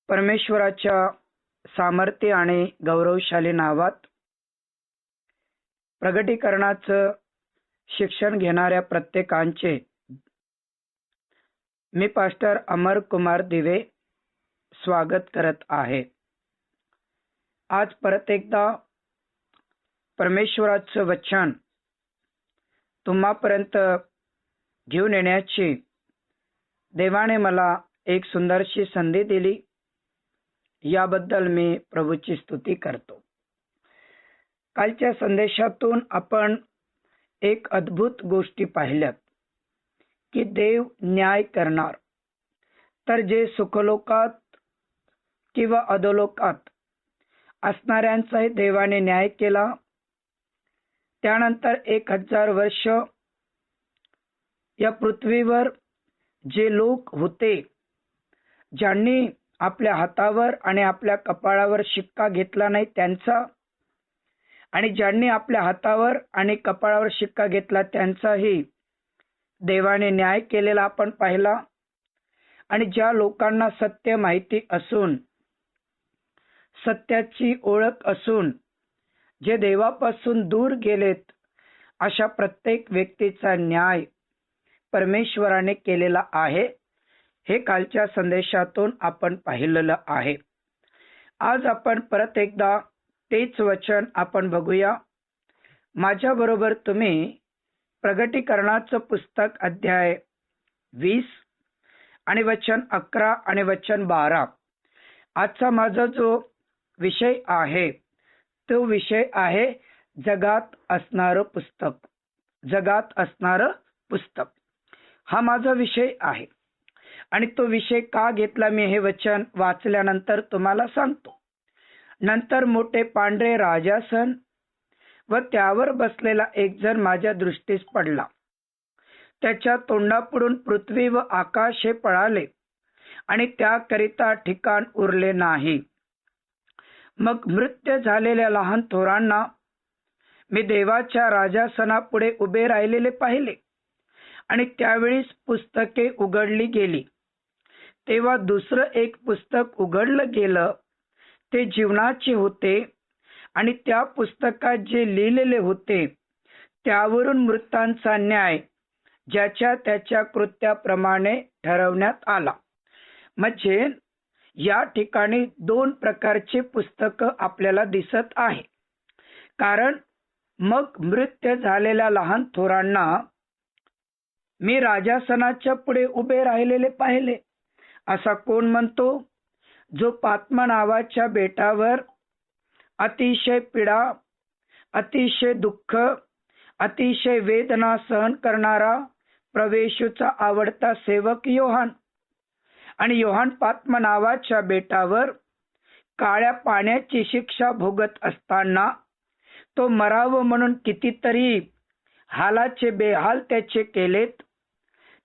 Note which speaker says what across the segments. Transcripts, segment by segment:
Speaker 1: परमेश्वराच्या सामर्थ्य आणि गौरवशाली नावात प्रगटीकरणाचं शिक्षण घेणाऱ्या प्रत्येकांचे मी पास्टर अमर कुमार दिवे स्वागत करत आहे. आज परत एकदा परमेश्वराचं वचन तुम्हापर्यंत घेऊन येण्याची देवाने मला एक सुंदरशी संधी दिली, याबद्दल मी प्रभूची स्तुती करतो. कालच्या संदेशातून आपण एक अद्भुत गोष्टी पाहिल्यात की देव न्याय करणार. तर जे सुखलोकात किंवा अधोलोकात असणाऱ्यांचाही देवाने न्याय केला. त्यानंतर 1000 वर्ष या पृथ्वीवर जे लोक होते ज्यांनी आपल्या हातावर आणि आपल्या कपाळावर शिक्का घेतला नाही त्यांचा, आणि ज्यांनी आपल्या हातावर आणि कपाळावर शिक्का घेतला त्यांचाही देवाने न्याय केलेला आपण पाहिला. आणि ज्या लोकांना सत्य माहिती असून, सत्याची ओळख असून जे देवापासून दूर गेलेत, अशा प्रत्येक व्यक्तीचा न्याय परमेश्वराने केलेला आहे. हे कालच्या संदेशातून आपण पाहिलेलं आहे. आज आपण परत एकदा तेच वचन आपण बघूया. माझ्या बरोबर तुम्ही प्रगटीकरणाचं पुस्तक अध्याय 20 आणि वचन 11 आणि वचन 12. आजचा माझा जो विषय आहे तो विषय आहे जगात असणारं पुस्तक. जगात असणारं पुस्तक हा माझा विषय आहे. आणि तो विषय का घेतला मी हे वचन वाचल्यानंतर तुम्हाला सांगतो. नंतर मोठे पांढरे राजासन व त्यावर बसलेला एक जण माझ्या दृष्टीस पडला. त्याच्या तोंडापुढून पृथ्वी व आकाश हे पळाले आणि त्याकरिता ठिकाण उरले नाही. मग मृत्यू झालेल्या लहान थोरांना मी देवाच्या राजासनापुढे उभे राहिलेले पाहिले. आणि त्यावेळीस पुस्तके उघडली गेली. तेव्हा दुसरं एक पुस्तक उघडलं गेलं. ते जीवनाचे होते आणि त्या पुस्तकात जे लिहिलेले होते त्यावरून मृतांचा न्याय ज्याच्या त्याच्या कृत्याप्रमाणे ठरवण्यात आला. म्हणजे या ठिकाणी 2 प्रकारचे पुस्तकं आपल्याला दिसत आहे. कारण मग मृत्यू झालेल्या लहान थोरांना मी राजासनाच्या पुढे उभे राहिलेले पाहिले. असा कोण म्हणतो? जो पात्मा नावाच्या बेटावर अतिशय पीडा, अतिशय दुःख, अतिशय वेदना सहन करणारा प्रभूचा आवडता सेवक योहान. आणि योहान पात्मा नावाच्या बेटावर काळ्या पाण्याची शिक्षा भोगत असताना तो मरावं म्हणून कितीतरी हालाचे बेहाल त्याचे केलेत.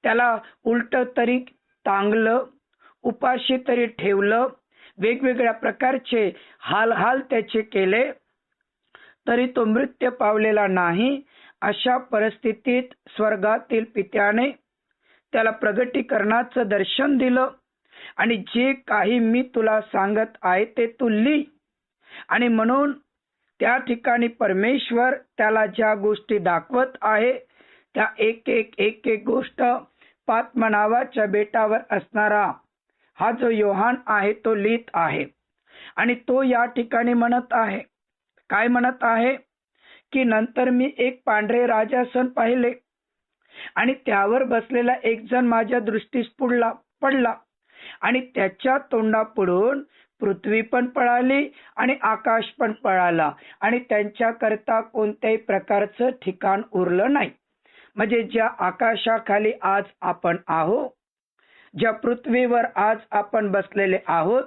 Speaker 1: त्याला उलट तरी टांगलं, उपाशी तरी ठेवलं, वेगवेगळ्या प्रकारचे हाल त्याचे केले, तरी तो मृत्यू पावलेला नाही. अशा परिस्थितीत स्वर्गातील पित्याने त्याला प्रगटीकरणाचं दर्शन दिलं. आणि जे काही मी तुला सांगत आहे ते तू लिही. आणि म्हणून त्या ठिकाणी परमेश्वर त्याला ज्या गोष्टी दाखवत आहे त्या एक एक गोष्ट पात्मा नावाच्या बेटावर असणारा हा जो योहान आहे तो लिहित आहे. आणि तो या ठिकाणी म्हणत आहे, काय म्हणत आहे की नंतर मी एक पांढरे राजासन पाहिले आणि त्यावर बसलेला एक जण माझ्या दृष्टीस पडला. आणि त्याच्या तोंडापुढून पृथ्वी पण पळाली आणि आकाश पण पळाला आणि त्यांच्याकरता कोणत्याही प्रकारचं ठिकाण उरलं नाही. म्हणजे ज्या आकाशाखाली आज आपण आहोत, ज्या पृथ्वीवर आज आपण बसलेले आहोत,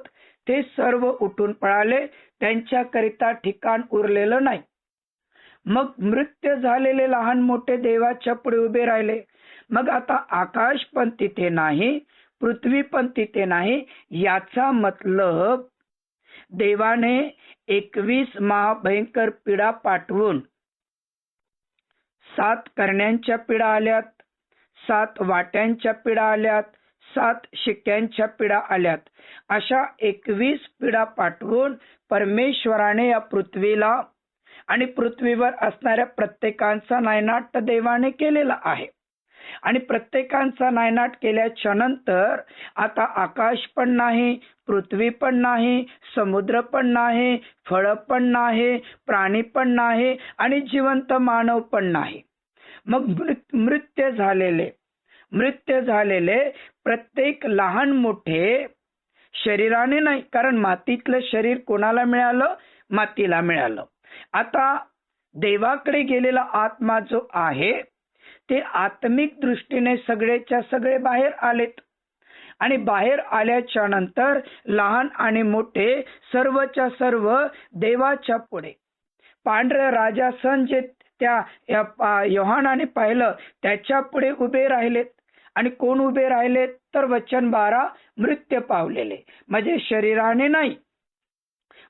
Speaker 1: ते सर्व उठून पळाले. त्यांच्याकरिता ठिकाण उरलेलं नाही. मग मृत्यू झालेले लहान मोठे देवाच्या पुढे उभे राहिले. मग आता आकाश पण तिथे नाही, पृथ्वी पण तिथे नाही. याचा मतलब देवाने 21 महाभयंकर पीडा पाठवून 7 करण्यांच्या पीडा आल्यात, 7 वाट्यांच्या पीडा आल्यात, 7 शिक्क्यांच्या पिढा आल्यात. अशा 21 पिढा पाठवून परमेश्वराने या पृथ्वीला आणि पृथ्वीवर असणाऱ्या प्रत्येकांचा नायनाट देवाने केलेला आहे. आणि प्रत्येकांचा नायनाट केल्याच्या नंतर आता आकाश पण नाही, पृथ्वी पण नाही, समुद्र पण नाही, फळ पण नाही, प्राणी पण नाही आणि जिवंत मानव पण नाही. मग मृत्यू झालेले प्रत्येक लहान मोठे शरीराने नाही, कारण मातीतलं शरीर कोणाला मिळालं? मातीला मिळालं. आता देवाकडे गेलेला आत्मा जो आहे ते आत्मिक दृष्टीने सगळेच्या सगळे बाहेर आलेत. आणि बाहेर आल्याच्या नंतर लहान आणि मोठे सर्वच्या सर्व देवाच्या पुढे पांढऱ्या राजासन जे त्या योहानाने पाहिलं त्याच्या पुढे उभे राहिलेत. आणि कोण उभे राहिलेत? तर वचन 12, मृत्यू पावलेले, म्हणजे शरीराने नाही,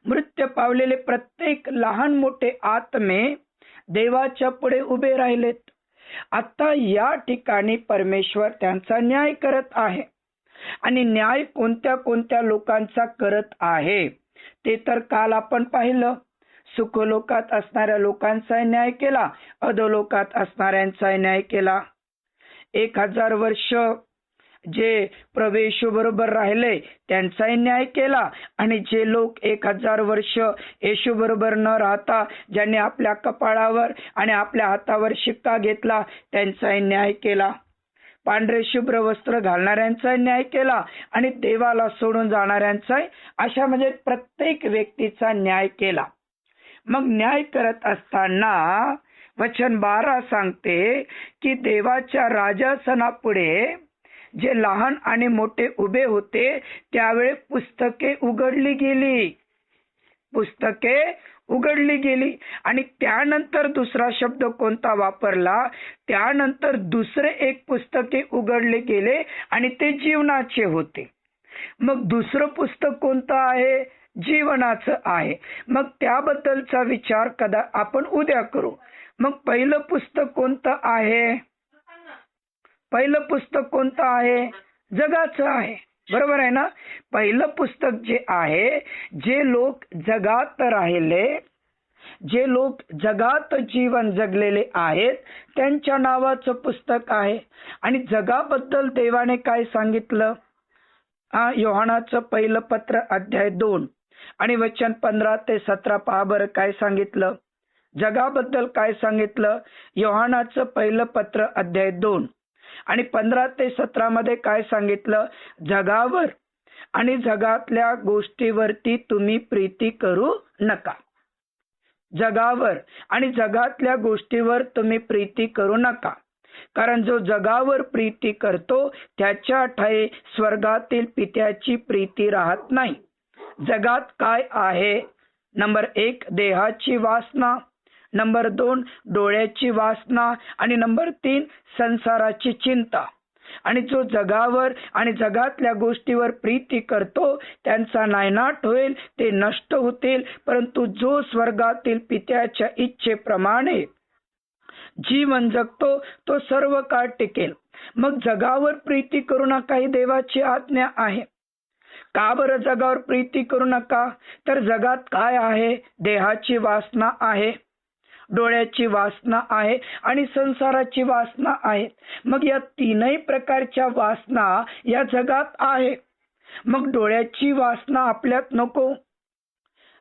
Speaker 1: मृत्यू पावलेले प्रत्येक लहान मोठे आत्मे देवाच्या पुढे उभे राहिलेत. आता या ठिकाणी परमेश्वर त्यांचा न्याय करत आहे. आणि न्याय कोणत्या कोणत्या लोकांचा करत आहे ते तर काल आपण पाहिलं. सुखलोकात असणाऱ्या लोकांचा न्याय केला, अधोलोकात असणाऱ्यांचा न्याय केला. 1000 वर्ष जे प्रभू बरोबर राहिले त्यांचा न्याय केला. आणि जे लोक 1000 वर्ष येशू बरोबर न राहता ज्यांनी आपल्या कपाळावर आणि आपल्या हातावर शिक्का घेतला त्यांचा न्याय केला. पांढरे शुभ्र वस्त्र घालणाऱ्यांचा न्याय केला आणि देवाला सोडून जाणाऱ्यांचा, अशा म्हणजे प्रत्येक व्यक्तीचा न्याय केला. मग न्याय करत असताना वचन 12 सांगते की देवाच्या राजासनापुढे जे लहान आणि मोठे उभे होते त्यावेळी पुस्तके उघडली गेली. आणि त्यानंतर दुसरा शब्द कोणता वापरला? त्यानंतर दुसरे एक पुस्तके उघडले गेले आणि ते जीवनाचे होते. मग दुसरं पुस्तक कोणतं आहे? जीवनाचं आहे. मग त्याबद्दलचा विचार आपण उद्या करू. मग पहिलं पुस्तक कोणतं आहे? पहिलं पुस्तक कोणतं आहे? जगाचं आहे. बरोबर आहे ना? पहिलं पुस्तक जे आहे, जे लोक जगात राहिले, जे लोक जगात जीवन जगलेले आहेत त्यांच्या नावाचं पुस्तक आहे. आणि जगाबद्दल देवाने काय सांगितलं? योहानाचं पहिलं पत्र अध्याय 2 आणि वचन 15 ते 17 पहा बरं काय सांगितलं. जगाबद्दल काय सांगितलं? योहानाचं पहिलं पत्र अध्याय 2 आणि 15 ते 17 मध्ये काय सांगितलं? जगावर आणि जगातल्या गोष्टीवरती तुम्ही प्रीती करू नका. जगावर आणि जगातल्या गोष्टीवर तुम्ही प्रीती करू नका, कारण जो जगावर प्रीती करतो त्याच्या ठाई स्वर्गातील पित्याची प्रीती राहत नाही. जगात काय आहे? नंबर 1 देहाची वासना, नंबर 2 डोळ्याची वासना आणि नंबर 3 संसाराची चिंता. आणि जो जगावर आणि जगातल्या गोष्टीवर प्रीती करतो त्यांचा नायनाट होईल, ते नष्ट होतील. परंतु जो स्वर्गातील पित्याच्या इच्छेप्रमाणे जीवन जगतो तो सर्व काळ टिकेल. मग जगावर प्रीती करू नका ही देवाची आज्ञा आहे. का बरं जगावर प्रीती करू नका? तर जगात काय आहे? देहाची वासना आहे, डोळ्याची वासना आहे आणि संसाराची वासना आहे. मग या तीनही प्रकारच्या वासना या जगात आहे. मग डोळ्याची वासना आपल्यात नको,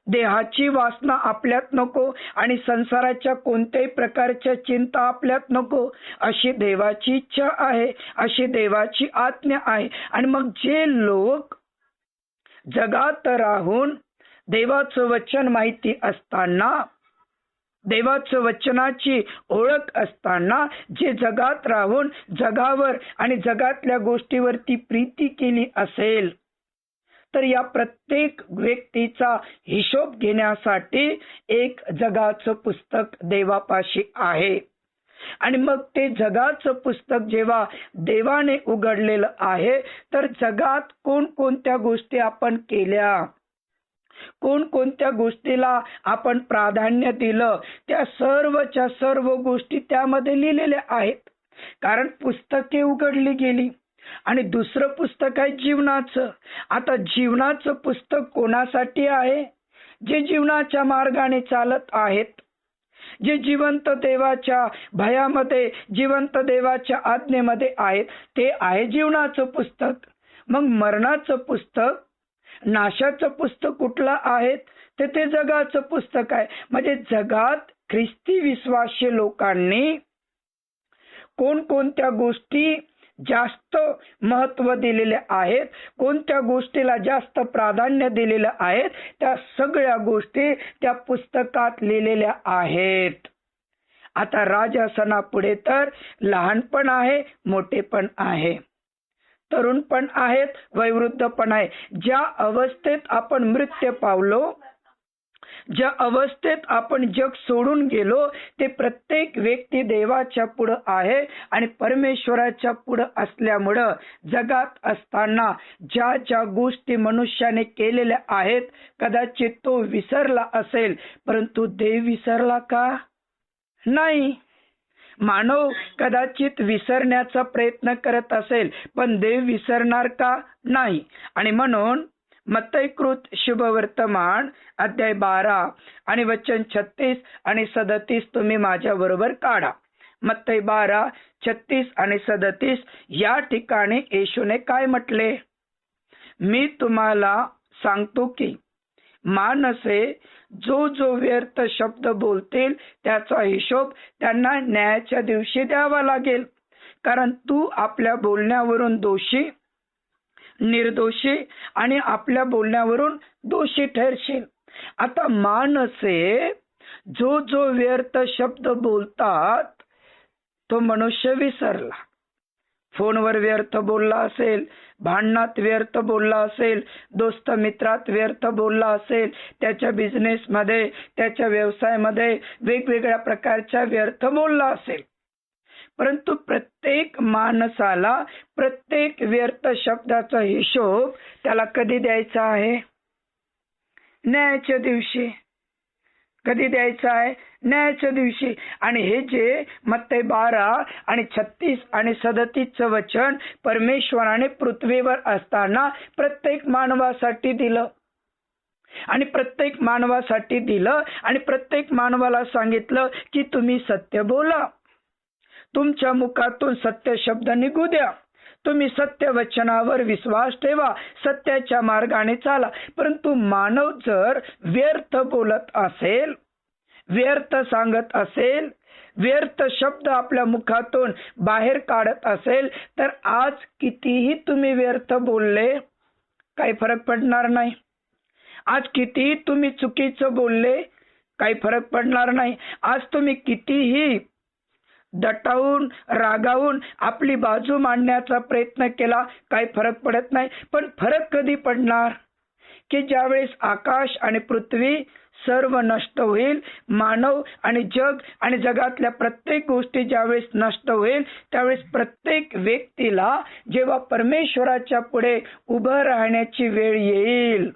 Speaker 1: देहाची वासना आपल्यात नको आणि संसाराच्या कोणत्याही प्रकारच्या चिंता आपल्यात नको, अशी देवाची इच्छा आहे, अशी देवाची आज्ञा आहे. आणि मग जे लोक जगात राहून देवाचं वचन माहिती असताना, देवाचं वचनाची ओळख असताना जे जगात राहून जगावर आणि जगातल्या गोष्टीवरती प्रीती केली असेल, तर या प्रत्येक व्यक्तीचा हिशोब घेण्यासाठी एक जगाचं पुस्तक देवापाशी आहे. आणि मग ते जगाचं पुस्तक जेव्हा देवाने उघडलेलं आहे, तर जगात कोणकोणत्या गोष्टी आपण केल्या, कोणकोणत्या गोष्टीला आपण प्राधान्य दिलं, त्या सर्वच्या सर्व गोष्टी त्यामध्ये लिहिलेल्या आहेत. कारण पुस्तके उघडली गेली आणि दुसरं पुस्तक आहे जीवनाचं. आता जीवनाचं पुस्तक कोणासाठी आहे? जे जीवनाच्या मार्गाने चालत आहेत, जे जिवंत देवाच्या भयामध्ये, जिवंत देवाच्या आज्ञेमध्ये आहेत, ते आहे जीवनाचं पुस्तक. मग मरणाचं पुस्तक, नाशाचं पुस्तक कुठलं आहे? ते जगाचं पुस्तक आहे. म्हणजे जगात ख्रिस्ती विश्वासी लोकांनी कोणकोणत्या गोष्टी जास्त महत्व दिलेले आहेत, कोणत्या गोष्टीला जास्त प्राधान्य दिलेलं आहे, त्या सगळ्या गोष्टी त्या पुस्तकात लिहिलेल्या आहेत. आता राजासनापुढे तर लहानपण आहे, मोठेपण आहे, तरुण पण आहेत, वयोवृद्ध पण आहे. ज्या अवस्थेत आपण मृत्यू पावलो, ज्या अवस्थेत आपण जग सोडून गेलो, ते प्रत्येक व्यक्ती देवाच्या पुढं आहे. आणि परमेश्वराच्या पुढं असल्यामुळं जगात असताना ज्या ज्या गोष्टी मनुष्याने केलेल्या आहेत, कदाचित तो विसरला असेल, परंतु देव विसरला का? नाही. मानव कदाचित विसरण्याचा प्रयत्न करत असेल, पण देव विसरणार का? नाही. आणि म्हणून मत्तईकृत शुभवर्तमान अध्याय 12 आणि वचन 36 आणि 37 तुम्ही माझ्या बरोबर काढा. मत्तई 12, 36 आणि 37 या ठिकाणी येशूने काय म्हटले? मी तुम्हाला सांगतो की माणसे जो जो व्यर्थ शब्द बोलतील त्याचा हिशोब त्यांना न्यायाच्या दिवशी द्यावा लागेल. कारण तू आपल्या बोलण्यावरून दोषी, निर्दोषी आणि आपल्या बोलण्यावरून दोषी ठरशील. आता माणसे जो जो व्यर्थ शब्द बोलतात तो मनुष्य विसरला. फोनवर व्यर्थ बोलला असेल, भांडणात व्यर्थ बोलला असेल, दोस्त मित्रात व्यर्थ बोलला असेल, त्याच्या बिझनेसमध्ये, त्याच्या व्यवसायामध्ये वेगवेगळ्या प्रकारच्या व्यर्थ बोलला असेल. परंतु प्रत्येक माणसाला प्रत्येक व्यर्थ शब्दाचा हिशोब त्याला कधी द्यायचा आहे? न्यायाच्या दिवशी. कधी द्यायचा आहे? न्यायाच्या दिवशी. आणि हे जे मत्तई 12 आणि 36 आणि 37 वचन परमेश्वराने पृथ्वीवर असताना प्रत्येक मानवासाठी दिलं. आणि प्रत्येक मानवासाठी दिलं आणि प्रत्येक मानवाला सांगितलं की तुम्ही सत्य बोला, तुमच्या मुखातून सत्य शब्द निघू द्या, तुम्ही सत्य वचनावर विश्वास ठेवा, सत्याच्या मार्गाने चाला. परंतु मानव जर व्यर्थ बोलत असेल, व्यर्थ सांगत असेल, व्यर्थ शब्द आपल्या मुखातून बाहेर काढत असेल, तर आज कितीही तुम्ही व्यर्थ बोलले काही फरक पडणार नाही. आज कितीही तुम्ही चुकीचं बोलले काही फरक पडणार नाही. आज तुम्ही कितीही दटावून, रागावून आपली बाजू मांडण्याचा प्रयत्न केला काही फरक पडत नाही. पण फरक कधी पडणार? की ज्यावेळेस आकाश आणि पृथ्वी सर्व नष्ट होईल, मानव आणि जग आणि जगातल्या प्रत्येक गोष्टी ज्यावेळेस नष्ट होईल, त्यावेळेस प्रत्येक व्यक्तीला जेव्हा परमेश्वराच्या पुढे उभं राहण्याची वेळ येईल,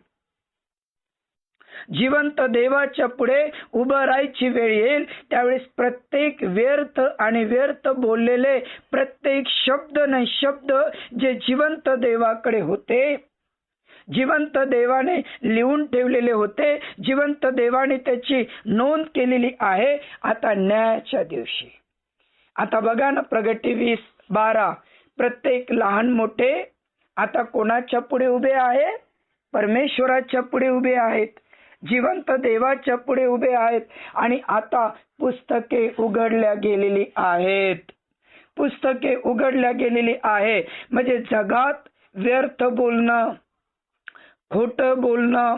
Speaker 1: जिवंत देवाच्या पुढे उभं राहायची वेळ येईल, त्यावेळेस प्रत्येक व्यर्थ आणि व्यर्थ बोललेले प्रत्येक शब्द न शब्द जे जिवंत देवाकडे होते, जिवंत देवाने लिहून ठेवलेले होते, जिवंत देवाने त्याची नोंद केलेली आहे, आता न्यायाच्या दिवशी. आता बघा ना, प्रगटी 20:12 प्रत्येक लहान मोठे आता कोणाच्या पुढे उभे आहे? परमेश्वराच्या पुढे उभे आहेत, जिवंत देवाच्या पुढे उभे आहेत. आणि आता पुस्तके उघडल्या गेलेली आहेत. पुस्तके उघडल्या गेलेली आहे. म्हणजे जगात व्यर्थ बोलणं, खोटं बोलणं,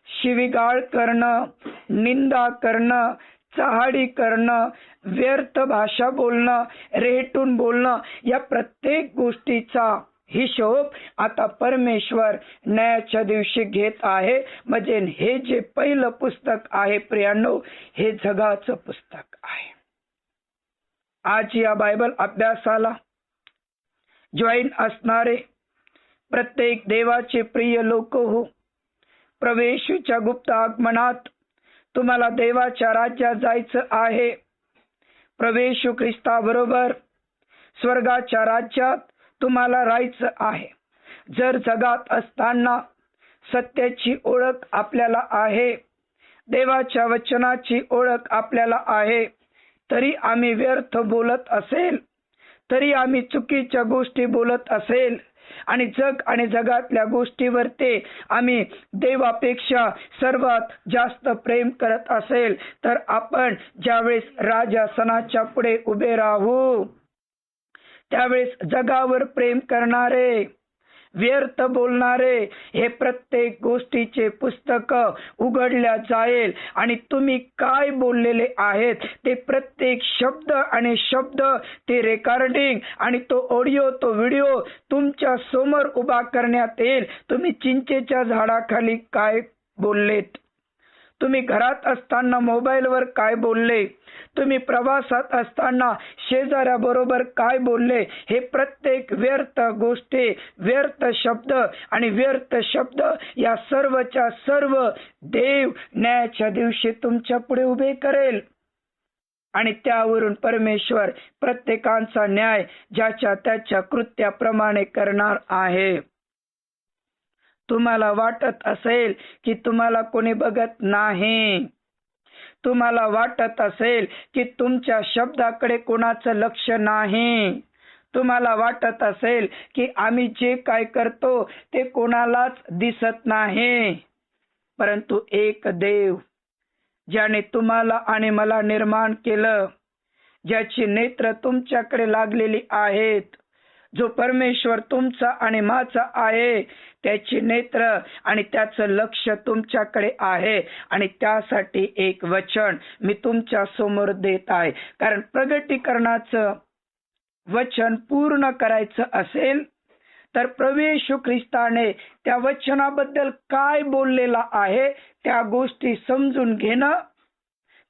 Speaker 1: शिवीगाळ करणं, निंदा करणं, चहाडी करणं, व्यर्थ भाषा बोलणं, रेटून बोलणं, या प्रत्येक गोष्टीचा हिशोब आता परमेश्वर न्यायाच्या दिवशी घेत आहे. म्हणजे हे जे पहिलं पुस्तक आहे प्रियांनो, हे जगाचं पुस्तक आहे. आज या बायबल अभ्यासाला जॉईन असणारे प्रत्येक देवाचे प्रिय लोक हो, प्रभू येशूच्या गुप्त आगमनात तुम्हाला देवाच्या राज्यात जायचं आहे. प्रभू येशू ख्रिस्ताबरोबर स्वर्गाच्या राज्यात तुम्हाला राहायचं आहे. जर जगात असताना सत्याची ओळख आपल्याला आहे, देवाच्या वचनाची ओळख आपल्याला आहे, तरी आम्ही व्यर्थ बोलत असेल, तरी आम्ही चुकीच्या गोष्टी बोलत असेल आणि जग आणि जगातल्या गोष्टीवरती आम्ही देवापेक्षा सर्वात जास्त प्रेम करत असेल, तर आपण ज्यावेळेस राजासनाच्या पुढे उभे राहू त्यावेळेस जगावर प्रेम करणारे, व्यर्थ बोलणारे हे प्रत्येक गोष्टीचे पुस्तक उघडल्या जाईल आणि तुम्ही काय बोललेले आहेत ते प्रत्येक शब्द आणि शब्द, ते रेकॉर्डिंग आणि तो ऑडिओ, तो व्हिडिओ तुमच्या समोर उभा करण्यात येईल. तुम्ही चिंचेच्या झाडाखाली काय बोललेत, तुम्ही घरात असताना मोबाईलवर काय बोलले, तुम्ही प्रवासात असताना शेजाऱ्याबरोबर काय बोलले, हे प्रत्येक व्यर्थ गोष्टी, व्यर्थ शब्द आणि व्यर्थ शब्द या सर्वच्या सर्व देव न्यायाच्या दिवशी तुमच्या पुढे उभे करेल आणि त्यावरून परमेश्वर प्रत्येकाचा न्याय ज्याच्या त्याच्या कृत्याप्रमाणे करणार आहे. तुम्हाला वाटत असेल की तुम्हाला कोणी बघत नाही, तुम्हाला वाटत असेल की तुमच्या शब्दाकडे कोणाचं लक्ष नाही, तुम्हाला वाटत असेल की आम्ही जे काय करतो ते कोणालाच दिसत नाही, परंतु एक देव ज्याने तुम्हाला आणि मला निर्माण केलं, ज्याची नेत्र तुमच्याकडे लागलेली आहेत, जो परमेश्वर तुमचा आणि माझा आहे, त्याची नेत्र आणि त्याचं लक्ष तुमच्याकडे आहे आणि त्यासाठी एक वचन मी तुमच्या समोर देत आहे. कारण प्रगटीकरणाचं वचन पूर्ण करायचं असेल तर प्रभू येशू ख्रिस्ताने त्या वचनाबद्दल काय बोललेला आहे त्या गोष्टी समजून घेणं,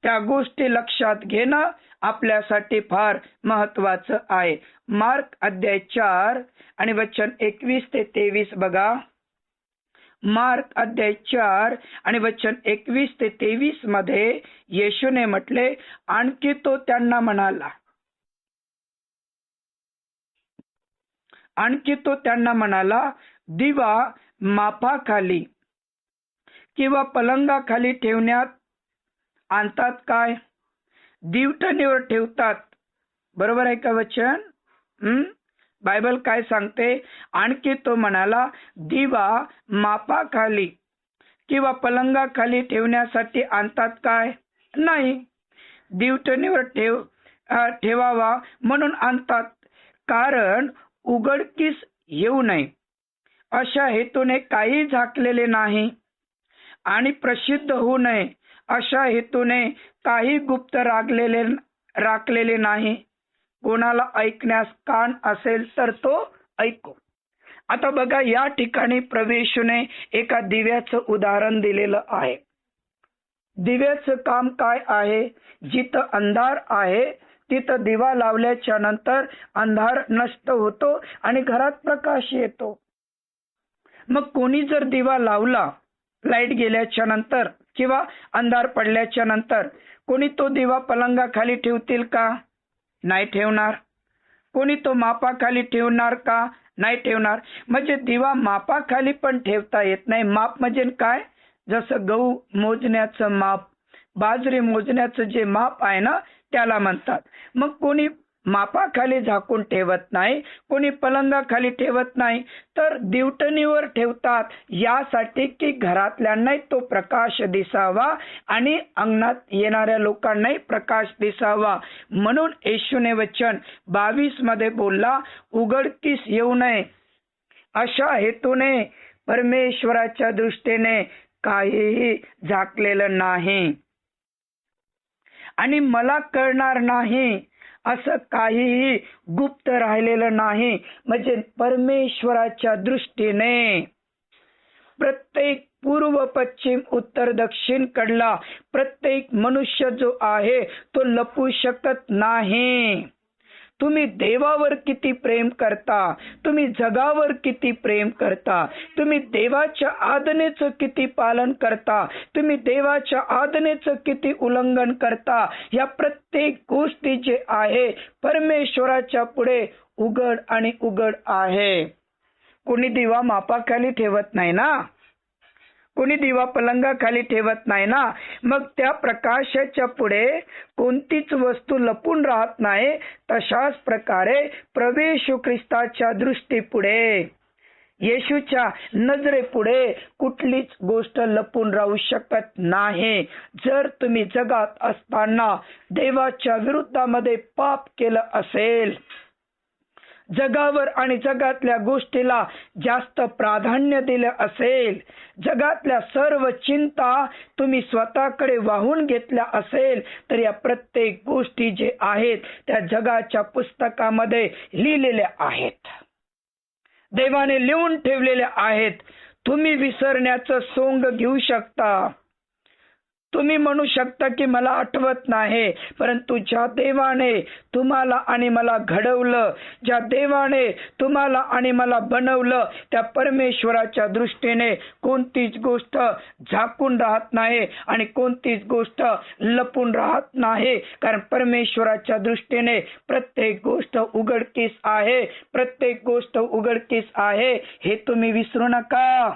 Speaker 1: त्या गोष्टी लक्षात घेणं आपल्यासाठी फार महत्वाचं आहे. मार्क अध्याय 4 आणि वचन 21 ते 23 बघा. मार्क अध्याय 4 आणि वचन 21 ते 23 मध्ये येशूने म्हटले, आणखी तो त्यांना म्हणाला, दिवा मापाखाली किंवा पलंगाखाली ठेवण्यात आणतात काय? दिवटणीवर ठेवतात. बरोबर आहे का वचन? बायबल काय सांगते? आणखी तो म्हणाला, दिवा मापाखाली किंवा पलंगाखाली ठेवण्यासाठी आणतात काय? नाही, दिवटणीवर ठेवावा म्हणून आणतात, कारण उघडकीस येऊ नये अशा हेतूने काही झाकलेले नाही आणि प्रसिद्ध होऊ नये अशा हेतूने काही गुप्त राखलेले नाही. कोणाला ऐकण्यास कान असेल तर तो ऐको. आता बघा, या ठिकाणी प्रभू येशूने एका दिव्याचं उदाहरण दिलेलं आहे. दिव्याचं काम काय आहे? जिथं अंधार आहे तिथं दिवा लावल्याच्या नंतर अंधार नष्ट होतो आणि घरात प्रकाश येतो. मग कोणी जर दिवा लावला लाईट गेल्याच्या नंतर किंवा अंधार पडल्याच्या नंतर, कोणी तो दिवा पलंगाखाली ठेवतील का? नाही ठेवणार. कोणी तो मापाखाली ठेवणार का? नाही ठेवणार. म्हणजे दिवा मापाखाली पण ठेवता येत नाही. माप म्हणजे काय? जसं गहू मोजण्याचं माप, बाजरी मोजण्याचं जे माप आहे ना, त्याला म्हणतात. मग कोणी मापाखाली झाकून ठेवत नाही, कोणी पलंगाखाली ठेवत नाही, तर दिवटणीवर ठेवतात, यासाठी की घरातल्यांनाही तो प्रकाश दिसावा आणि अंगणात येणाऱ्या लोकांनाही प्रकाश दिसावा. म्हणून येशूने वचन 22 मध्ये बोलला, उघडकीस येऊ नये अशा हेतूने परमेश्वराच्या दृष्टीने काहीही झाकलेलं नाही आणि मला कळणार नाही असं काहीही गुप्त राहिलेलं नाही. म्हणजे परमेश्वराच्या दृष्टीने प्रत्येक पूर्व पश्चिम उत्तर दक्षिण कडला प्रत्येक मनुष्य जो आहे तो लपू शकत नाही. तुम्ही देवावर किती प्रेम करता, तुम्ही जगावर किती प्रेम करता, तुम्ही देवाच्या आज्ञेचं किती पालन करता, तुम्ही देवाच्या आज्ञेचं किती उल्लंघन करता, या प्रत्येक गोष्टी जे आहे परमेश्वराच्या पुढे उघड आणि उघड आहे. कोणी दिवा मापाखाली ठेवत नाही ना, कोणी दिवा पलंगाखाली ठेवत नाही ना. मग त्या प्रकाशाच्या पुढे कोणतीच वस्तू लपून राहत नाही. तशाच प्रकारे प्रभू येशू ख्रिस्ताच्या दृष्टीपुढे, येशूच्या नजरेपुढे कुठलीच गोष्ट लपून राहू शकत नाही. जर तुम्ही जगात असताना देवाच्या विरुद्धामध्ये पाप केलं असेल, जगावर आणि जगातल्या गोष्टीला जास्त प्राधान्य दिलं असेल, जगातल्या सर्व चिंता तुम्ही स्वतःकडे वाहून घेतल्या असेल, तर या प्रत्येक गोष्टी जे आहेत त्या जगाच्या पुस्तकामध्ये लिहिलेल्या आहेत, देवाने लिहून ठेवलेल्या आहेत. तुम्ही विसरण्याचं सोंग घेऊ शकता, तुम्ही म्हणू शकता की मला आठवत नाही, परंतु ज्या देवाने तुम्हाला आणि मला घडवलं, ज्या देवाने तुम्हाला आणि मला बनवलं, त्या परमेश्वराच्या दृष्टीने कोणतीच गोष्ट झाकून राहत नाही आणि कोणतीच गोष्ट लपून राहत नाही. कारण परमेश्वराच्या दृष्टीने प्रत्येक गोष्ट उघडकीस आहे, प्रत्येक गोष्ट उघडकीस आहे, हे तुम्ही विसरू नका.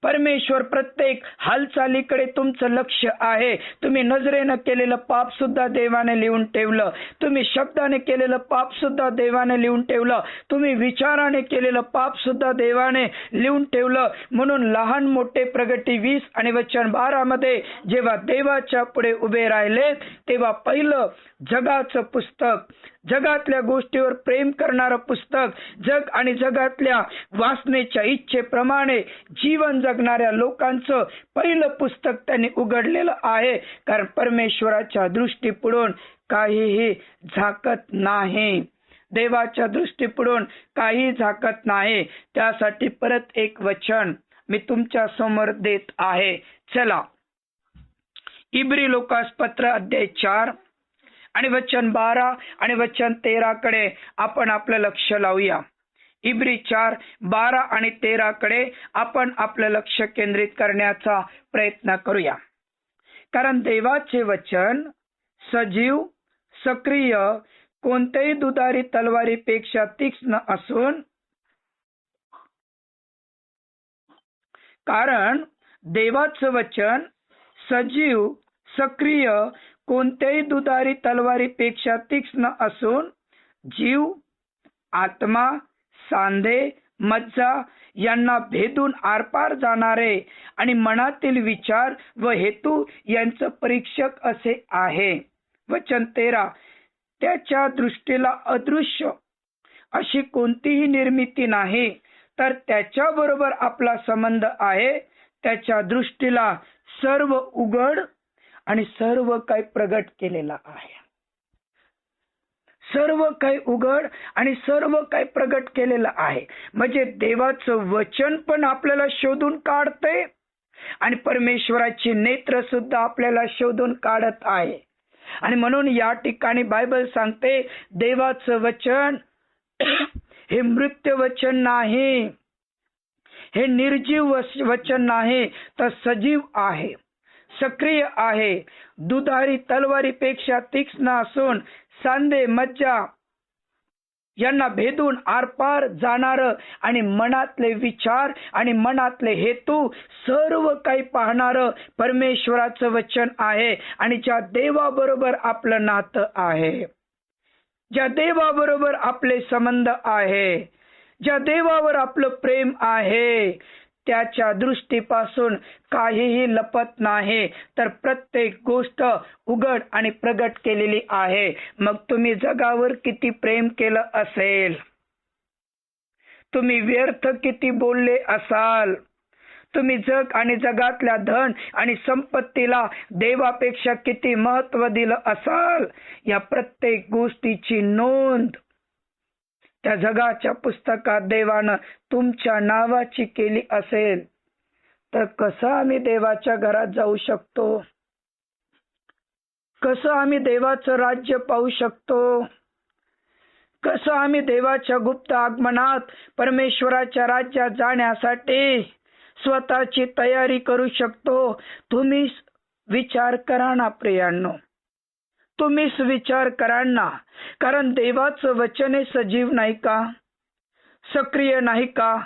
Speaker 1: परमेश्वर प्रत्येक हालचालीकडे तुमचं लक्ष आहे. तुम्ही नजरेनं केलेलं पाप सुद्धा देवाने लिहून ठेवलं, तुम्ही शब्दाने केलेलं पाप सुद्धा देवाने लिहून ठेवलं, तुम्ही विचाराने केलेलं पाप सुद्धा देवाने लिहून ठेवलं. म्हणून लहान मोठे प्रगटी 20 आणि वचन 12 मध्ये जेव्हा देवाच्या पुढे उभे राहिले, तेव्हा पहिलं जगाचं पुस्तक, जगातल्या गोष्टीवर प्रेम करणारं पुस्तक, जग आणि जगातल्या वासनेच्या इच्छेप्रमाणे जीवन जगणाऱ्या लोकांचं पहिलं पुस्तक त्यांनी उघडलेलं आहे. कारण परमेश्वराच्या दृष्टीपुढून काहीही झाकत नाही, देवाच्या दृष्टीपुढून काही झाकत नाही. त्यासाठी परत एक वचन मी तुमच्या समोर देत आहे. चला, इब्री लोकास पत्र अध्याय 4 आणि वचन 12 आणि वचन 13 कडे आपण आपलं लक्ष लावूया. इब्री 4, 12 आणि 13 कडे आपण आपलं लक्ष केंद्रित करण्याचा प्रयत्न करूया. कारण देवाचे वचन सजीव, सक्रिय, कोणत्याही दुधारी तलवारीपेक्षा तीक्ष्ण असून, कारण देवाचं वचन सजीव, सक्रिय, कोणत्याही दुधारी तलवारीपेक्षा तीक्ष्ण असून जीव, आत्मा, सांधे, मज्जा यांना भेदून आरपार जाणारे आणि मनातील विचार व हेतू यांचं परीक्षक असे आहे. वचन 13, त्याच्या दृष्टीला अदृश्य अशी कोणतीही निर्मिती नाही, तर त्याच्या बरोबर आपला संबंध आहे. त्याच्या दृष्टीला सर्व उघड आणि सर्व काही प्रगट केलेला आहे. सर्व काही उघड आणि सर्व काही प्रगट केलेलं आहे. म्हणजे देवाचं वचन पण आपल्याला शोधून काढते आणि परमेश्वराची नेत्र सुद्धा आपल्याला शोधून काढत आहे. आणि म्हणून या ठिकाणी बायबल सांगते, देवाचं वचन हे मृत्यू वचन नाही, हे निर्जीव वचन नाही, तर सजीव आहे, सक्रिय आहे, दुधारी तलवारीपेक्षा तीक्ष्ण असून सांधे, मज्जा यांना भेदून आरपार जाणार आणि मनातले विचार आणि मनातले हेतू सर्व काही पाहणार परमेश्वराचं वचन आहे. आणि ज्या देवाबरोबर आपलं नातं आहे, ज्या देवाबरोबर आपले संबंध आहे, ज्या देवावर आपलं प्रेम आहे, त्याच्या दृष्टीपासून काहीही लपत नाही, तर प्रत्येक गोष्ट उघड आणि प्रगट केलेली आहे. मग तुम्ही जगावर किती प्रेम केलं असेल, तुम्ही व्यर्थ किती बोलले असाल, तुम्ही जग आणि जगातल्या धन आणि संपत्तीला देवापेक्षा किती महत्व दिलं असाल, या प्रत्येक गोष्टीची नोंद त्या जगाच्या पुस्तकात देवानं तुमच्या नावाची केली असेल, तर कसं आम्ही देवाच्या घरात जाऊ शकतो, कसं आम्ही देवाचं राज्य पाहू शकतो, कसं आम्ही देवाच्या गुप्त आगमनात परमेश्वराच्या राज्यात जाण्यासाठी स्वतःची तयारी करू शकतो. तुम्ही विचार करा ना प्रियांनो, तुम्हीच विचार करा ना. कारण देवाचं वचन हे सजीव नाही का, सक्रिय नाही का,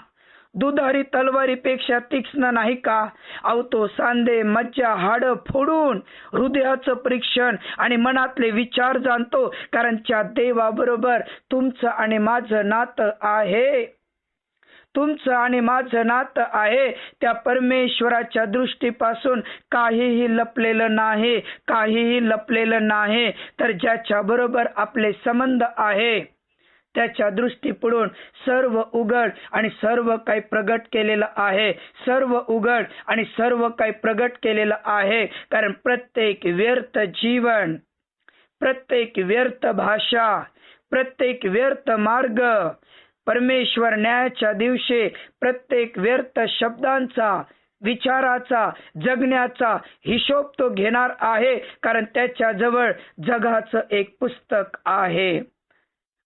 Speaker 1: दुधारी तलवारीपेक्षा तीक्ष्ण नाही का. अहो तो सांधे मज्जा हाड फोडून हृदयाचं परीक्षण आणि मनातले विचार जाणतो. कारण त्या देवाबरोबर तुमचं आणि माझं नातं आहे. तुमचं आणि माझं नातं आहे. त्या परमेश्वराच्या दृष्टीपासून काहीही लपलेलं नाही, काहीही लपलेलं नाही. तर ज्याच्या बरोबर आपले संबंध आहे त्याच्या दृष्टीपुढून सर्व उघड आणि सर्व काही प्रगट केलेलं आहे. सर्व उघड आणि सर्व काही प्रगट केलेलं आहे. कारण प्रत्येक व्यर्थ जीवन, प्रत्येक व्यर्थ भाषा, प्रत्येक व्यर्थ मार्ग, परमेश्वर न्यायाच्या दिवशी प्रत्येक व्यर्थ शब्दांचा, विचाराचा, जगण्याचा हिशोब तो घेणार आहे. कारण त्याच्याजवळ जगाचं एक पुस्तक आहे.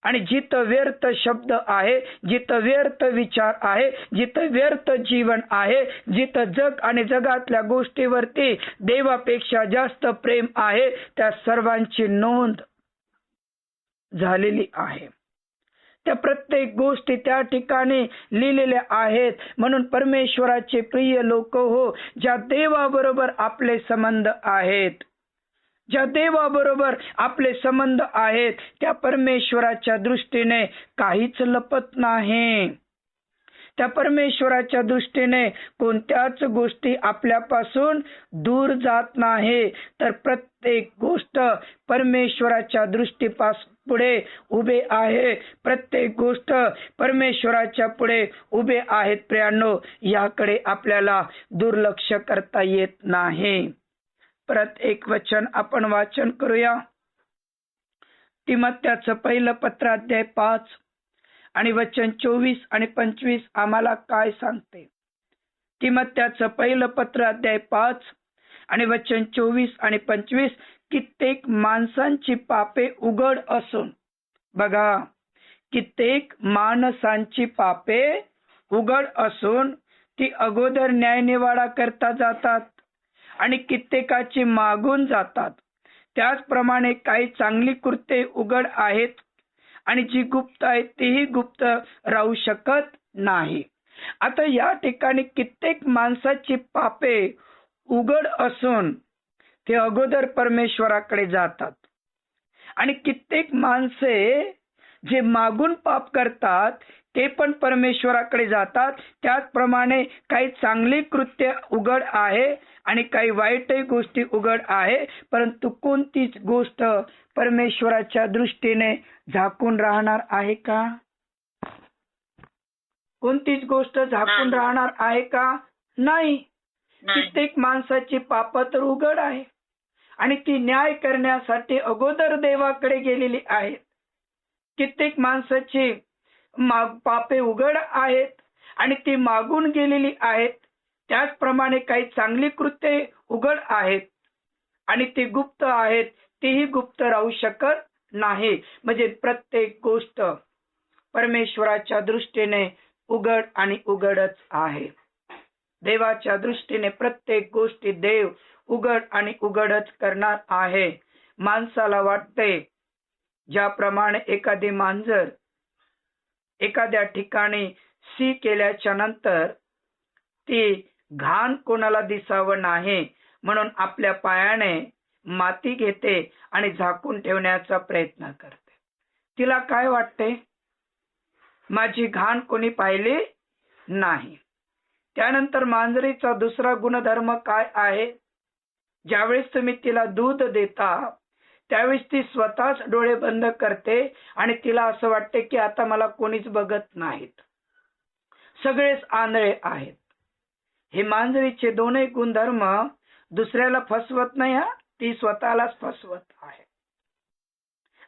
Speaker 1: आणि जिथं व्यर्थ शब्द आहे, जिथं व्यर्थ विचार आहे, जिथं व्यर्थ जीवन आहे, जिथं जग आणि जगातल्या गोष्टीवरती देवापेक्षा जास्त प्रेम आहे, त्या सर्वांची नोंद झालेली आहे. त्या प्रत्येक गोष्टी त्या ठिकाणी लिहिलेल्या आहेत. म्हणून परमेश्वराचे प्रिय लोक हो, ज्या देवाबरोबर आपले संबंध आहेत, ज्या देवाबरोबर आपले संबंध आहेत, त्या परमेश्वराच्या दृष्टीने काहीच लपत नाही. त्या परमेश्वराच्या दृष्टीने कोणत्याच गोष्टी आपल्यापासून दूर जात नाही. तर प्रत्येक गोष्ट परमेश्वराच्या पुढे उभे आहे. प्रत्येक गोष्ट परमेश्वराच्या पुढे उभे आहेत. प्रियांनो, याकडे आपल्याला दुर्लक्ष करता येत नाही. परत एक वचन आपण वाचन करूया. तिमोथेचं पहिलं पत्र अध्याय 5 आणि वचन 24 आणि 25 आम्हाला काय सांगते. तिमोथेचं पहिलं पत्र अध्याय 5 आणि वचन 24 आणि 25. कित्येक माणसांची पापे उघड असून, बघा, कित्येक माणसांची पापे उघड असून ती अगोदर न्यायनिवाडा करता जातात आणि कित्येकाची मागून जातात. त्याचप्रमाणे काही चांगली कृत्ये उघड आहेत आणि जी गुप्त आहेत तीही गुप्त राहू शकत नाही. आता या ठिकाणी कित्येक माणसाची पापे उघड असून ते अगोदर परमेश्वराकडे जातात आणि कित्येक माणसे जे मागून पाप करतात ते पण परमेश्वराकडे जातात. त्याचप्रमाणे काही चांगली कृत्य उघड आहे आणि काही वाईटही गोष्टी उघड आहे. परंतु कोणतीच गोष्ट परमेश्वराच्या दृष्टीने झाकून राहणार आहे का? कोणतीच गोष्ट झाकून राहणार आहे का? नाही. कित्येक माणसाची पाप तर उघड आहे आणि ती न्याय करण्यासाठी अगोदर देवाकडे गेलेली आहेत. कित्येक माणसाची पापे उघड आहेत आणि ती मागून गेलेली आहेत. त्याचप्रमाणे काही चांगली कृत्ये उघड आहेत आणि ती गुप्त आहेत, तीही गुप्त राहू शकत नाही. म्हणजे प्रत्येक गोष्ट परमेश्वराच्या दृष्टीने उघड आणि उघडच आहे. देवाच्या दृष्टीने प्रत्येक गोष्टी देव उघड आणि उघडच करणार आहे. माणसाला वाटते ज्याप्रमाणे एखादी मांजर एखाद्या ठिकाणी सी केल्याच्या नंतर ती घाण कोणाला दिसावं नाही म्हणून आपल्या पायाने माती घेते आणि झाकून ठेवण्याचा प्रयत्न करते. तिला काय वाटते? माझी घाण कोणी पाहिली नाही. त्यानंतर मांजरीचा दुसरा गुणधर्म काय आहे? ज्यावेळेस तुम्ही तिला दूध देता त्यावेळेस ती स्वतःच डोळे बंद करते आणि तिला असं वाटते की आता मला कोणीच बघत नाहीत, सगळेच आंधळे आहेत. हे मांजरीचे दोनही गुणधर्म दुसऱ्याला फसवत नाही, ती स्वतःलाच फसवत आहे.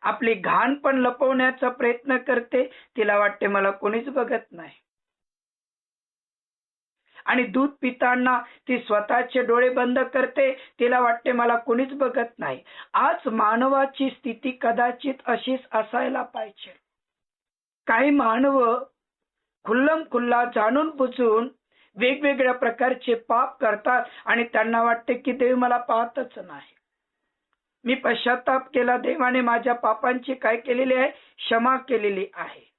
Speaker 1: आपली घाण पण लपवण्याचा प्रयत्न करते. तिला वाटते मला कोणीच बघत नाही. आणि दूध पिताना ती स्वतःचे डोळे बंद करते. तिला वाटते मला कोणीच बघत नाही. आज मानवाची स्थिती कदाचित अशीच असायला पाहिजे. काही मानव खुल्लम खुल्ला जाणून बुजून वेगवेगळ्या प्रकारचे पाप करतात आणि त्यांना वाटते की देव मला पाहतच नाही. मी पश्चाताप केला, देवाने माझ्या पापांची काय केलेली आहे, क्षमा केलेली आहे.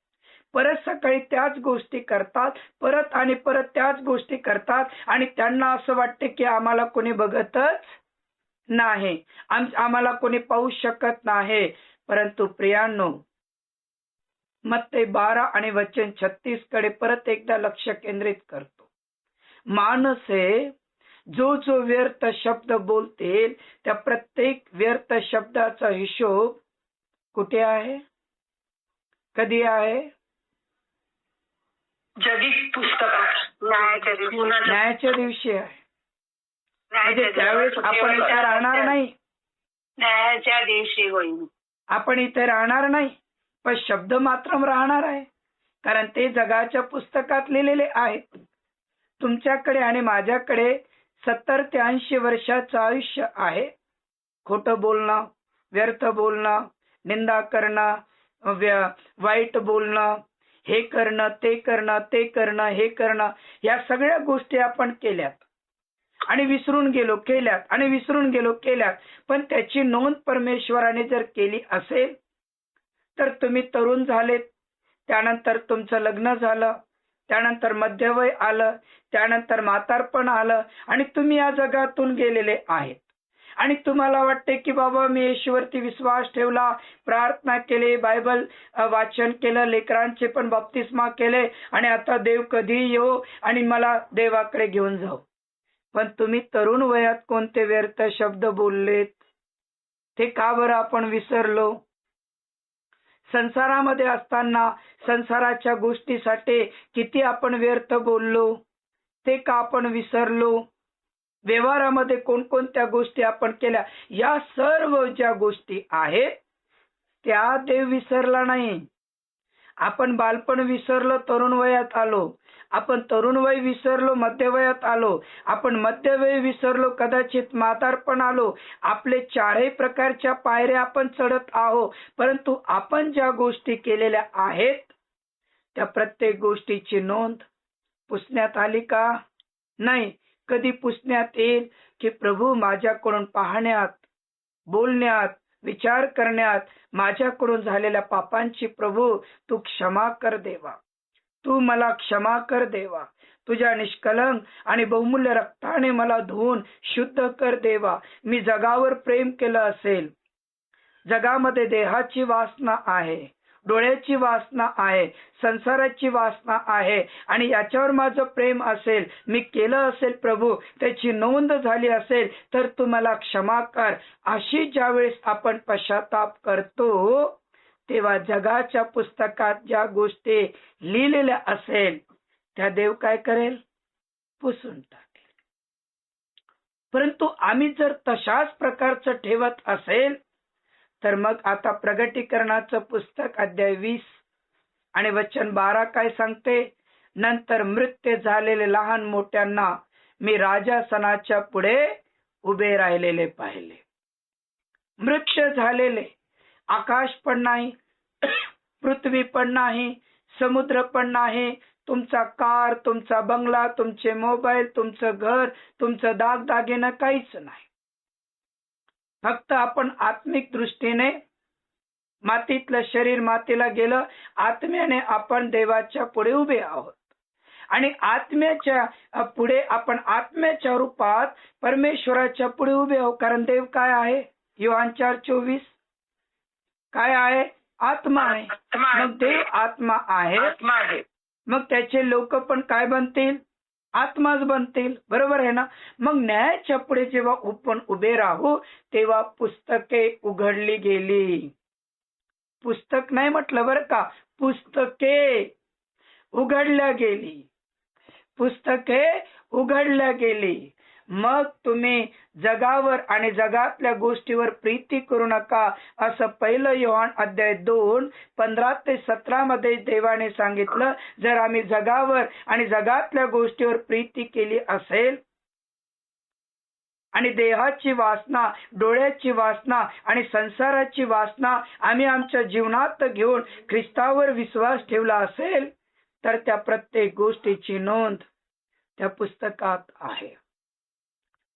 Speaker 1: परत सकाळी त्याच गोष्टी करतात, परत आणि परत त्याच गोष्टी करतात आणि त्यांना असं वाटते की आम्हाला कोणी बघतच नाही, आम्हाला कोणी पाहू शकत नाही. परंतु प्रियांनो, मत्ते 12 आणि वचन 36 कडे परत एकदा लक्ष केंद्रित करतो. माणूस हे जो जो व्यर्थ शब्द बोलतील त्या प्रत्येक व्यर्थ शब्दाचा हिशोब कुठे आहे, कधी आहे?
Speaker 2: जगीत पुस्तकात
Speaker 1: न्यायाच्या दिवशी आहे. म्हणजे त्यावेळेस आपण इथे राहणार नाही,
Speaker 2: न्यायाच्या दिवशी होईल.
Speaker 1: आपण इथे राहणार नाही, पण शब्द मात्र राहणार आहे, कारण ते जगाच्या पुस्तकात लिहिलेले आहेत. तुमच्याकडे आणि माझ्याकडे 70 ते 80 वर्षाचं आयुष्य आहे. खोटं बोलणं, व्यर्थ बोलणं, निंदा करणं, वाईट बोलणं, हे करणं, ते करणं, ते करणं, हे करणं, या सगळ्या गोष्टी आपण केल्यात आणि विसरून गेलो, केल्यात आणि विसरून गेलो, केल्यात. पण त्याची नोंद परमेश्वराने जर केली असेल तर तुम्ही तरुण झालेत, त्यानंतर तुमचं लग्न झालं, त्यानंतर मध्यवय आलं, त्यानंतर म्हातारपण आलं आणि तुम्ही या जगातून गेलेले आहेत आणि तुम्हाला वाटते की बाबा मी येशूवरती विश्वास ठेवला, प्रार्थना केली, बायबल वाचन केलं, लेकरांचे पण बप्तिस्मा केले आणि आता देव कधी येऊ आणि मला देवाकडे घेऊन जाऊ. पण तुम्ही तरुण वयात कोणते व्यर्थ शब्द बोललेत, ते का बरं आपण विसरलो? संसारामध्ये असताना संसाराच्या गोष्टीसाठी किती आपण व्यर्थ बोललो, ते का आपण विसरलो? व्यवहारामध्ये कोणकोणत्या गोष्टी आपण केल्या, या सर्व ज्या गोष्टी आहेत त्या देव विसरला नाही. आपण बालपण विसरलो, तरुण वयात आलो. आपण तरुण वय विसरलो, मध्यवयात आलो. आपण मध्यवय विसरलो, कदाचित म्हातारपण आलो. आपले चारही प्रकारच्या पायऱ्या आपण चढत आहोत. परंतु आपण ज्या गोष्टी केलेल्या आहेत त्या प्रत्येक गोष्टीची नोंद पुसण्यात आली का? नाही. कधी पुसण्यात येईल की प्रभू माझ्याकडून पाहण्यात, बोलण्यात, विचार करण्यात माझ्याकडून झालेल्या पापांची प्रभू तू क्षमा कर देवा, तू मला क्षमा कर देवा, तुझ्या निष्कलंक आणि बहुमूल्य रक्ताने मला धुवून शुद्ध कर देवा. मी जगावर प्रेम केलं असेल, जगामध्ये देहाची वासना आहे, डोळ्याची वासना आहे, संसाराची वासना आहे आणि याच्यावर माझं प्रेम असेल, मी केलं असेल प्रभू, त्याची नोंद झाली असेल तर तू मला क्षमा कर. अशी ज्यावेळेस आपण पश्चाताप करतो तेव्हा जगाच्या पुस्तकात ज्या गोष्टी लिहिलेल्या असेल त्या देव काय करेल? पुसून टाकेल. परंतु आम्ही जर तशाच प्रकारचं ठेवत असेल तर मग आता प्रगटीकरणाचं पुस्तक अध्याय 20 आणि वचन 12 काय सांगते? नंतर मृत्यू झालेले लहान मोठ्यांना मी राजासनाच्या पुढे उभे राहिलेले पाहिले. मृत्यू झालेले, आकाश पण नाही, पृथ्वी पण नाही, समुद्र पण नाही, तुमचा कार, तुमचा बंगला, तुमचे मोबाईल, तुमचं घर, तुमचं दागदागिनं काहीच नाही. फक्त आपण आत्मिक दृष्टीने मातीतलं शरीर मातीला गेलं, आत्म्याने आपण देवाच्या पुढे उभे आहोत आणि आत्म्याच्या पुढे आपण आत्म्याच्या रूपात परमेश्वराच्या पुढे उभे आहोत. कारण देव काय आहे? योहान 4:24 काय आहे? आत्मा आहे. मग देव आत्मा आहे, मग त्याचे लोक पण काय बनतील? आत्माच बनतील. बरोबर आहे ना? मग न्यायाच्या पुढे जेव्हा आपण उभे राहू तेव्हा पुस्तके उघडली गेली. पुस्तक नाही म्हटलं बरं का, पुस्तके उघडल्या गेली, पुस्तके उघडल्या गेली. मग तुम्ही जगावर आणि जगातल्या गोष्टीवर प्रीती करू नका असं 1 योहान अध्याय 2 15 ते 17 मध्ये देवाने सांगितलं. जर आम्ही जगावर आणि जगातल्या गोष्टीवर प्रीती केली असेल आणि देहाची वासना, डोळ्याची वासना आणि संसाराची वासना आम्ही आमच्या जीवनात घेऊन ख्रिस्तावर विश्वास ठेवला असेल तर त्या प्रत्येक गोष्टीची नोंद त्या पुस्तकात आहे,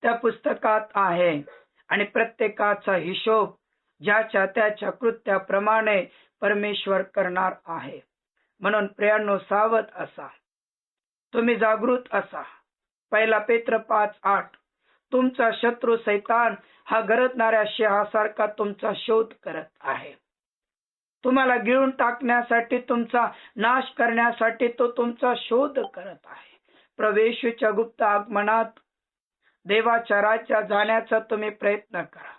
Speaker 1: त्या पुस्तकात आहे. आणि प्रत्येकाचा हिशोब ज्याच्या त्याच्या कृत्याप्रमाणे परमेश्वर करणार आहे. म्हणून प्रियांनो, सावध असा, तुम्ही जागृत असा. 1 पेत्र 5:8 तुमचा शत्रू सैतान हा गरजणाऱ्या सिंहासारखा तुमचा शोध करत आहे. तुम्हाला गिळून टाकण्यासाठी, तुमचा नाश करण्यासाठी तो तुमचा शोध करत आहे. प्रवेशच्या गुप्त आगमनात देवाच्या राज्यात जाण्याचा तुम्ही प्रयत्न करा.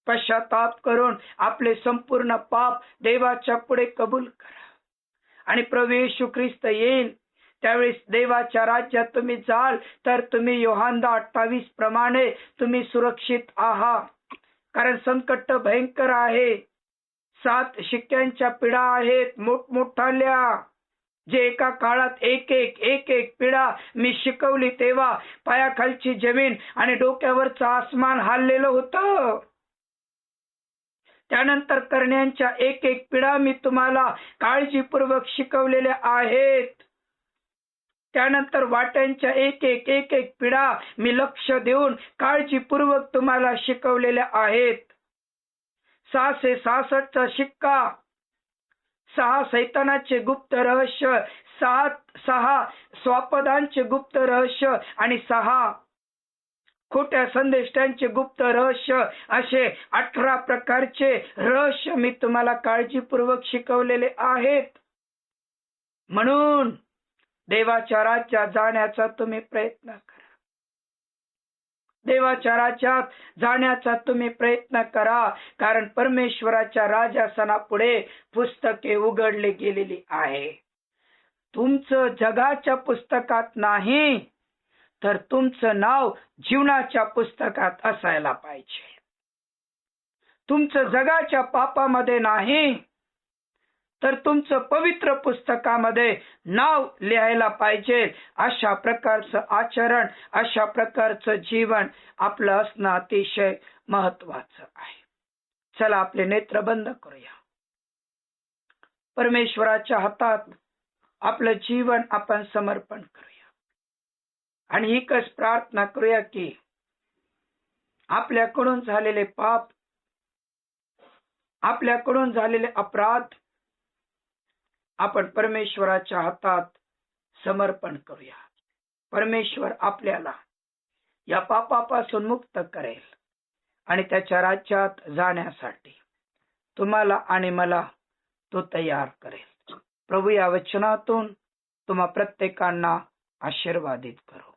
Speaker 1: पश्चाताप करून आपले संपूर्ण पाप देवाच्या पुढे कबूल करा. आणि प्रभू येशू ख्रिस्त येईल त्यावेळेस देवाच्या राज्यात तुम्ही जाल तर तुम्ही योहान 10:28 प्रमाणे तुम्ही सुरक्षित आहात. कारण संकट भयंकर आहे. 7 शिक्क्यांच्या पिढा आहेत मोठमोठाल्या, जे एका काळात एक एक पिढा मी शिकवली तेव्हा पायाखालची जमीन आणि डोक्यावरचं आसमान हललेलं होतं. त्यानंतर करण्यांच्या एक पिढा मी तुम्हाला काळजीपूर्वक शिकवलेल्या आहेत. त्यानंतर वाट्यांच्या एक पिढा मी लक्ष देऊन काळजीपूर्वक तुम्हाला शिकवलेल्या आहेत. 666चा शिक्का, 6 सैतानाचे गुप्त रहस्य, 6 स्वापदांचे गुप्त रहस्य आणि 6 खोट्या संदेष्टांचे गुप्त रहस्य, असे 18 प्रकारचे रहस्य मी तुम्हाला काळजीपूर्वक शिकवलेले आहेत. म्हणून देवाच्या राज्यात जाण्याचा तुम्ही प्रयत्न करा. देवाच्या राज्यात जाण्याचा तुम्ही प्रयत्न करा. कारण परमेश्वराच्या राजासनापुढे पुस्तके उघडली गेलेली आहे. तुमचं जगाच्या पुस्तकात नाही तर तुमचं नाव जीवनाच्या पुस्तकात असायला पाहिजे. तुमचं जगाच्या पापामध्ये नाही तर तुमचं पवित्र पुस्तकामध्ये नाव लिहायला पाहिजे. अशा प्रकारचं आचरण, अशा प्रकारचं जीवन आपलं असणं अतिशय महत्वाचं आहे. चला आपले नेत्र बंद करूया. परमेश्वराच्या हातात आपलं जीवन आपण समर्पण करूया आणि एकच प्रार्थना करूया की आपल्याकडून झालेले पाप, आपल्याकडून झालेले अपराध आपण परमेश्वराच्या हातात समर्पण करूया. परमेश्वर आपल्याला या पापापासून मुक्त करेल आणि त्याच्या राज्यात जाण्यासाठी तुम्हाला आणि मला तो तयार करेल. प्रभू या वचनातून तुम्हा प्रत्येकांना आशीर्वादित करो.